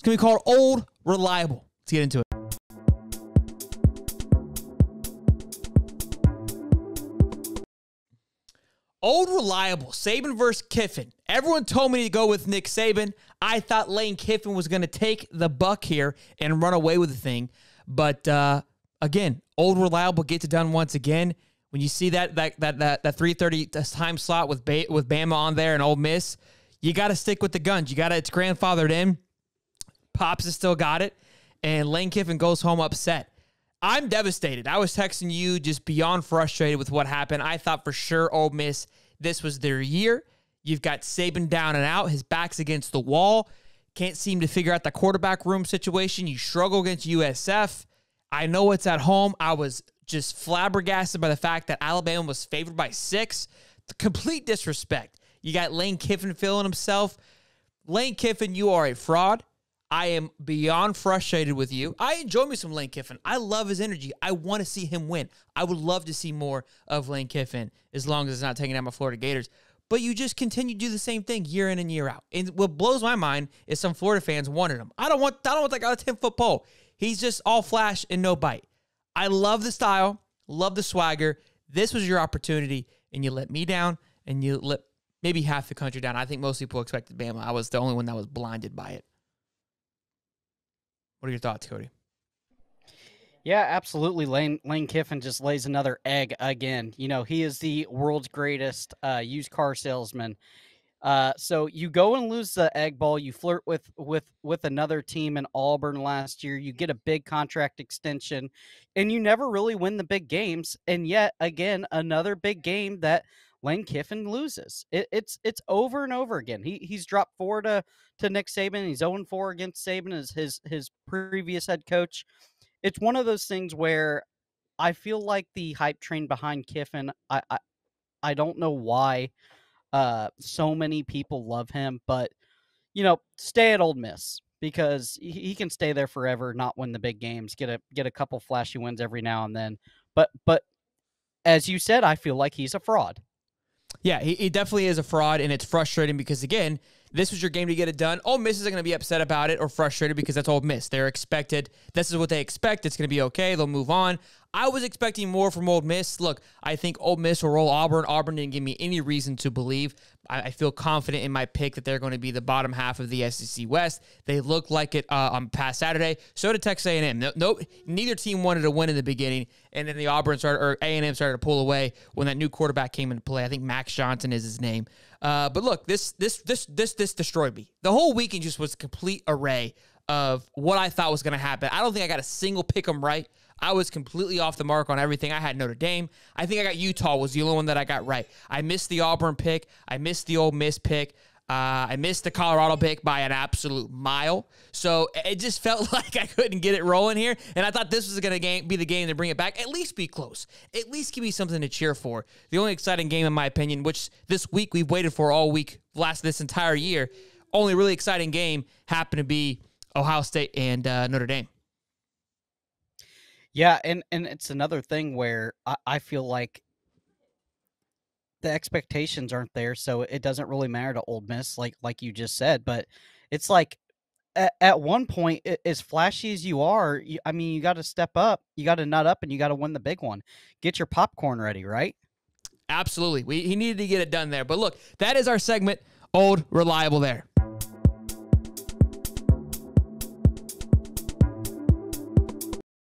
going to be called Old Reliable. Let's get into it. Old Reliable, Saban versus Kiffin. Everyone told me to go with Nick Saban. I thought Lane Kiffin was going to take the buck here and run away with the thing. But again, Old Reliable gets it done once again. When you see that 3:30 time slot with Bama on there and Ole Miss, you got to stick with the guns. It's grandfathered in. Pops has still got it. And Lane Kiffin goes home upset. I'm devastated. I was texting you just beyond frustrated with what happened. I thought for sure Ole Miss, this was their year. You've got Saban down and out. His back's against the wall. Can't seem to figure out the quarterback room situation. You struggle against USF. I know it's at home. I was just flabbergasted by the fact that Alabama was favored by 6. The complete disrespect. You got Lane Kiffin feeling himself. Lane Kiffin, you are a fraud. I am beyond frustrated with you. I enjoy me some Lane Kiffin. I love his energy. I want to see him win. I would love to see more of Lane Kiffin as long as it's not taking out my Florida Gators. But you just continue to do the same thing year in and year out. And what blows my mind is some Florida fans wanted him. I don't want that guy on a 10-foot pole. He's just all flash and no bite. I love the style, love the swagger. This was your opportunity, and you let me down, and you let maybe half the country down. I think most people expected Bama. I was the only one that was blinded by it. What are your thoughts, Cody? Yeah, absolutely. Lane Kiffin just lays another egg again. You know, he is the world's greatest used car salesman. So you go and lose the egg ball. You flirt with another team in Auburn last year. You get a big contract extension, and you never really win the big games. And yet, again, another big game that Lane Kiffin loses. It's over and over again. He's dropped 4 to Nick Saban. He's 0-4 against Saban as his previous head coach. It's one of those things where I feel like the hype train behind Kiffin, I don't know why so many people love him, but you know, stay at Ole Miss because he can stay there forever, not win the big games, get a couple flashy wins every now and then. But as you said, I feel like he's a fraud. Yeah, he definitely is a fraud, and it's frustrating because, again, this was your game to get it done. Ole Miss isn't going to be upset about it or frustrated because that's Ole Miss. They're expected. This is what they expect. It's going to be okay. They'll move on. I was expecting more from Ole Miss. Look, I think Ole Miss will roll Auburn. Auburn didn't give me any reason to believe. I feel confident in my pick that they're going to be the bottom half of the SEC West. They looked like it on past Saturday. So did Texas A&M. Neither team wanted to win in the beginning, and then the A&M started to pull away when that new quarterback came into play. I think Max Johnson is his name. But look, this destroyed me. The whole weekend just was a complete array of what I thought was going to happen. I don't think I got a single pick 'em right. I was completely off the mark on everything. I had Notre Dame. I think I got Utah was the only one that I got right. I missed the Auburn pick. I missed the Ole Miss pick. I missed the Colorado pick by an absolute mile. So it just felt like I couldn't get it rolling here. And I thought this was going to be the game to bring it back. At least be close. At least give me something to cheer for. The only exciting game, in my opinion, which this week we've waited for all week, this entire year, only really exciting game happened to be Ohio State and Notre Dame. Yeah, and it's another thing where I feel like the expectations aren't there, so it doesn't really matter to Ole Miss, like you just said. But it's like at one point, as flashy as you are, you got to step up, you got to nut up, and you got to win the big one. Get your popcorn ready, right? Absolutely. He needed to get it done there. But look, that is our segment, Old Reliable there.